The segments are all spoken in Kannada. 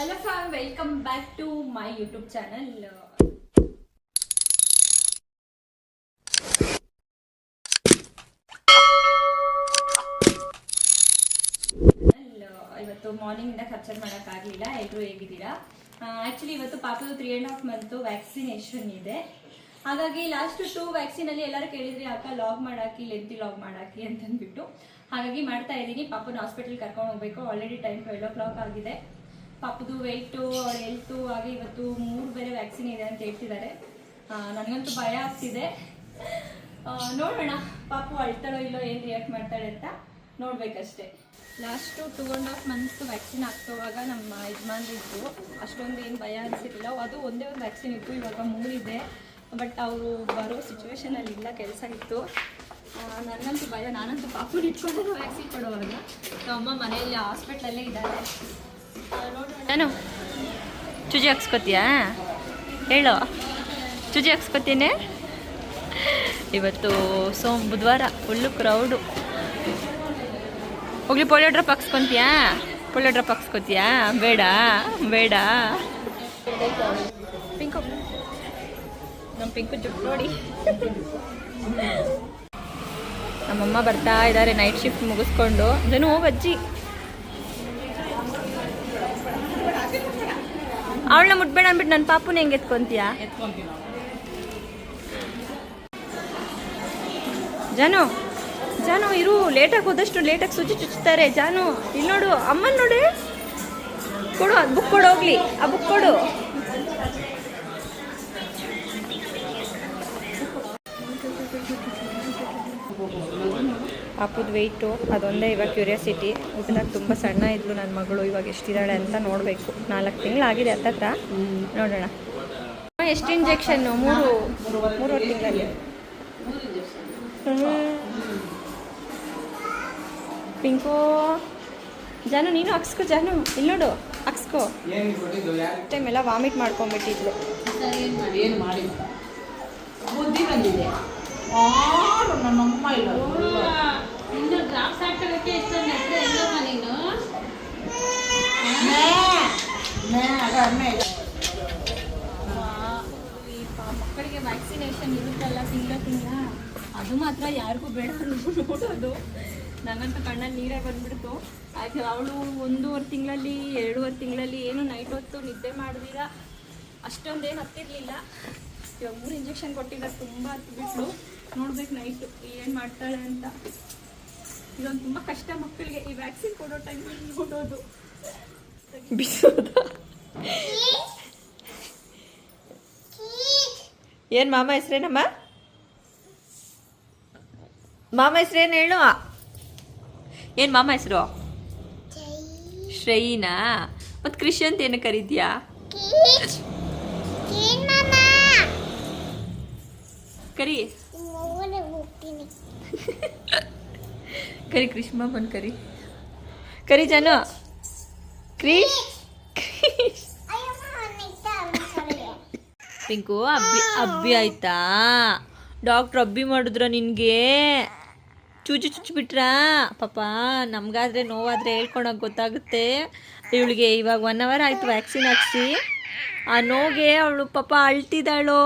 Hello fam, welcome back to my YouTube channel. ಇವತ್ತು ಮಾರ್ನಿಂಗ್ ಇಂದ ಕ್ಯಾಪ್ಚರ್ ಮಾಡೋಕ್ಕಾಗಲಿಲ್ಲ. ಎಲ್ಲರೂ ಹೇಗಿದ್ದೀರಾ? ಆ್ಯಕ್ಚುಲಿ ಇವತ್ತು ಪಾಪದು 3.5 ಮಂತ್ ವ್ಯಾಕ್ಸಿನೇಷನ್ ಇದೆ. ಹಾಗಾಗಿ ಲಾಸ್ಟ್ 2 ವ್ಯಾಕ್ಸಿನಲ್ಲಿ ಎಲ್ಲರೂ ಕೇಳಿದ್ರಿ ಅಕ್ಕ ಲಾಗ್ ಮಾಡಾಕಿ, ಲೆಂತಿ ಲಾಗ್ ಮಾಡಾಕಿ ಅಂತಂದ್ಬಿಟ್ಟು ಹಾಗಾಗಿ ಮಾಡ್ತಾ ಇದ್ದೀನಿ. ಪಾಪನ ಹಾಸ್ಪಿಟಲ್ ಕರ್ಕೊಂಡು ಹೋಗ್ಬೇಕು. ಆಲ್ರೆಡಿ ಟೈಮ್ 12 o'clock ಆಗಿದೆ. ಪಾಪದು ವೆಯ್ಟು, ಅವಳ ಹೆಲ್ತು, ಹಾಗೆ ಇವತ್ತು 3 ಬೇರೆ ವ್ಯಾಕ್ಸಿನ್ ಇದೆ ಅಂತ ಹೇಳ್ತಿದ್ದಾರೆ. ನನಗಂತೂ ಭಯ ಆಗ್ತಿದೆ. ನೋಡೋಣ ಪಾಪು ಅಳ್ತಾಳೋ ಇಲ್ಲೋ, ಏನು ರಿಯಾಕ್ಟ್ ಮಾಡ್ತಾಳೆ ಅಂತ ನೋಡ್ಬೇಕಷ್ಟೇ. ಲಾಸ್ಟು 2.5 ಮಂತ್ಸ್ ವ್ಯಾಕ್ಸಿನ್ ಹಾಕ್ಸೋವಾಗ ನಮ್ಮ ಯಜಮಾನ್ರಿದ್ದು ಅಷ್ಟೊಂದು ಏನು ಭಯ ಅನಿಸಿರಲಿಲ್ಲ. ಅದು ಒಂದೇ ಒಂದು ವ್ಯಾಕ್ಸಿನ್ ಇತ್ತು, ಇವಾಗ 3 ಇದೆ. ಬಟ್ ಅವರು ಬರೋ ಸಿಚುವೇಶನಲ್ಲಿ ಇಲ್ಲ, ಕೆಲಸ ಇತ್ತು. ನನಗಂತೂ ಭಯ. ನಾನಂತೂ ಪಾಪು ಇಟ್ಕೊಂಡು ವ್ಯಾಕ್ಸಿನ್ ಕೊಡುವಾಗ ನಮ್ಮಮ್ಮ ಮನೆಯಲ್ಲಿ ಹಾಸ್ಪಿಟ್ಲಲ್ಲೇ ಇದ್ದಾರೆ. ನಾನು ಚುಜಿ ಹಾಕ್ಸ್ಕೊತೀಯಾ? ಹೇಳೋ, ಚುಜಿ ಹಾಕ್ಸ್ಕೊತೀನಿ. ಇವತ್ತು ಬುಧವಾರ ಫುಲ್ಲು ಕ್ರೌಡು. ಹೋಗ್ಲಿ, ಪೋಲಿಯೋ ಡ್ರಾಪ್ ಹಾಕ್ಸ್ಕೊತೀಯಾ? ಪೋಲಿಯೋ ಡ್ರಾಪ್ ಹಾಕ್ಸ್ಕೊತೀಯಾ? ಬೇಡ ಬೇಡ. ಪಿಂಕು, ನಮ್ಮ ಪಿಂಕು ಜುಟ್ಟು ನೋಡಿ. ನಮ್ಮಮ್ಮ ಬರ್ತಾ ಇದ್ದಾರೆ ನೈಟ್ ಶಿಫ್ಟ್ ಮುಗಿಸ್ಕೊಂಡು. ಜನ ಹೋಗಜ್ಜಿ, ಅವಳನ್ನ ಮುಟ್ಬೇಡ ಅಂದ್ಬಿಟ್ಟು ನನ್ನ ಪಾಪುನ ಹೆಂಗೆ ಎತ್ಕೊಂತೀಯಾ? ಜಾನು ಜಾನು ಇರು, ಲೇಟಾಗಿ ಹೋದಷ್ಟು ಲೇಟಾಗಿ ಸುಜಿ ಚುಚ್ತಾರೆ. ಜಾನು ಇಲ್ಲಿ ನೋಡು, ಅಮ್ಮನ ನೋಡಿ, ಕೊಡು ಅದು ಬುಕ್ ಕೊಡು, ಹೋಗ್ಲಿ ಆ ಬುಕ್ ಕೊಡು. ಪಾಪದ ವೆಯ್ಟು ಅದೊಂದೇ ಇವಾಗ ಕ್ಯೂರಿಯಾಸಿಟಿ. ಊಟದಾಗ ತುಂಬ ಸಣ್ಣ ಇದ್ಲು ನನ್ನ ಮಗಳು. ಇವಾಗ ಎಷ್ಟಿದ್ದಾಳೆ ಅಂತ ನೋಡಬೇಕು. 4 ತಿಂಗಳಾಗಿದೆ ಹತ್ತತ್ರ. ನೋಡೋಣ. ಎಷ್ಟು ಇಂಜೆಕ್ಷನ್ನು? 3 ತಿಂಗಳಲ್ಲಿ. ಪಿಂಕು, ಜಾನು ನೀನು ಹಾಕ್ಸ್ಕೊ. ಜಾನು ಇಲ್ಲಿ ನೋಡು, ಹಾಕ್ಸ್ಕೊ. ಟೈಮ್ ಎಲ್ಲ ವಾಮಿಟ್ ಮಾಡ್ಕೊಂಡ್ಬಿಟ್ಟಿದ್ಲು. ಬುದ್ಧಿ ಬಂದಿದೆ. ನಮ್ಮಮ್ಮ ಇಲ್ಲ ಇನ್ನು ಡ್ರಾಪ್ಸ್ ಹಾಕೋದಕ್ಕೆ ಇಷ್ಟೊಂದು ನೀನು ಮಕ್ಕಳಿಗೆ ವ್ಯಾಕ್ಸಿನೇಷನ್ ಇರುತ್ತಲ್ಲ ತಿಂಗಳ ಅದು ಮಾತ್ರ ಯಾರಿಗೂ ಬೇಡ ನೋಡೋದು. ನನಗಂತೂ ಕಣ್ಣಲ್ಲಿ ನೀರೇ ಬಂದ್ಬಿಡ್ತು. ಆಯ್ತು, ಅವಳು 1.5 ತಿಂಗಳಲ್ಲಿ 2.5 ತಿಂಗಳಲ್ಲಿ ಏನು ನೈಟ್ ಹೊತ್ತು ನಿದ್ದೆ ಮಾಡಿದಿರ ಅಷ್ಟೊಂದೇನು ಹತ್ತಿರಲಿಲ್ಲ. ಇವಾಗ 3 ಇಂಜೆಕ್ಷನ್ ಕೊಟ್ಟಿದ್ದಾರೆ, ತುಂಬ ಹತ್ತಿಬಿಟ್ಲು. ನೋಡ್ಬೇಕು ನೈಟು ಏನು ಮಾಡ್ತಾಳೆ ಅಂತ. ಇದೊಂದು ತುಂಬ ಕಷ್ಟ ಮಕ್ಕಳಿಗೆ ಈ ವ್ಯಾಕ್ಸಿನ್ ಕೊಡೋ ಟೈಮಲ್ಲಿ ನೋಡೋದು. ಏನು ಮಾಮ ಹೆಸ್ರೇನಮ್ಮ? ಮಾಮ ಹೆಸ್ರೇನು ಹೇಳು? ಏನು ಮಾಮ ಹೆಸರು? ಶ್ರೇಯಿನಾ? ಮತ್ತು ಕೃಷಿ ಅಂತ ಏನು ಕರೀತೀಯಾ? ಕರಿ ಕರಿ ಕೃಷ್ಣ ಮಾಮನ್ ಕರಿ. ಕರಿ ಜಾನು. ಕ್ರಿಶ್ ಪಿಂಕು, ಅಬ್ಬಿ ಆಯ್ತಾ? ಡಾಕ್ಟ್ರ್ ಅಬ್ಬಿ ಮಾಡಿದ್ರ ನಿನಗೆ? ಚುಚ್ಚಿಬಿಟ್ರಾ? ಪಾಪ ನಮಗಾದ್ರೆ ನೋವಾದರೆ ಹೇಳ್ಕೊಳಕ್ಕೆ ಗೊತ್ತಾಗುತ್ತೆ. ಇವಳಿಗೆ ಇವಾಗ 1 hour ಆಯಿತು ವ್ಯಾಕ್ಸಿನ್ ಹಾಕ್ಸಿ. ಆ ನೋವಿಗೆ ಅವಳು ಪಾಪ ಅಳ್ತಿದ್ದಾಳೋ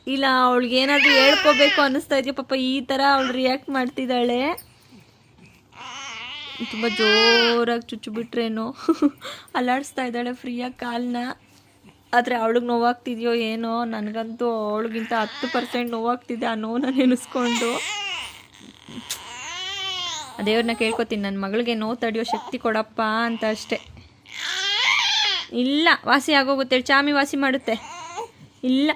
ಇಲ್ಲ ಅವಳಿಗೆ ಏನಾದರೂ ಹೇಳ್ಕೋಬೇಕು ಅನ್ನಿಸ್ತಾ ಇದೆಯಾ ಪಾಪ, ಈ ಥರ ಅವಳು ರಿಯಾಕ್ಟ್ ಮಾಡ್ತಿದ್ದಾಳೆ. ತುಂಬ ಜೋರಾಗಿ ಚುಚ್ಚಿಬಿಟ್ರೇನೋ ಅಲ್ಲಾಡಿಸ್ತಾ ಇದ್ದಾಳೆ ಫ್ರೀಯಾಗಿ ಕಾಲನ್ನ. ಆದರೆ ಅವಳಿಗೆ ನೋವಾಗ್ತಿದೆಯೋ ಏನೋ. ನನಗಂತೂ ಅವಳಿಗಿಂತ 10% ನೋವಾಗ್ತಿದೆ ಆ ನೋವನ್ನ ನೆನೆಸ್ಕೊಂಡು. ದೇವ್ರನ್ನ ಕೇಳ್ಕೊತೀನಿ, ನನ್ನ ಮಗಳಿಗೆ ನೋವು ತಡೆಯೋ ಶಕ್ತಿ ಕೊಡಪ್ಪ ಅಂತ ಅಷ್ಟೆ. ಇಲ್ಲ ವಾಸಿ ಆಗೋಗುತ್ತೆ, ಚಾಮಿ ವಾಸಿ ಮಾಡುತ್ತೆ. ಇಲ್ಲ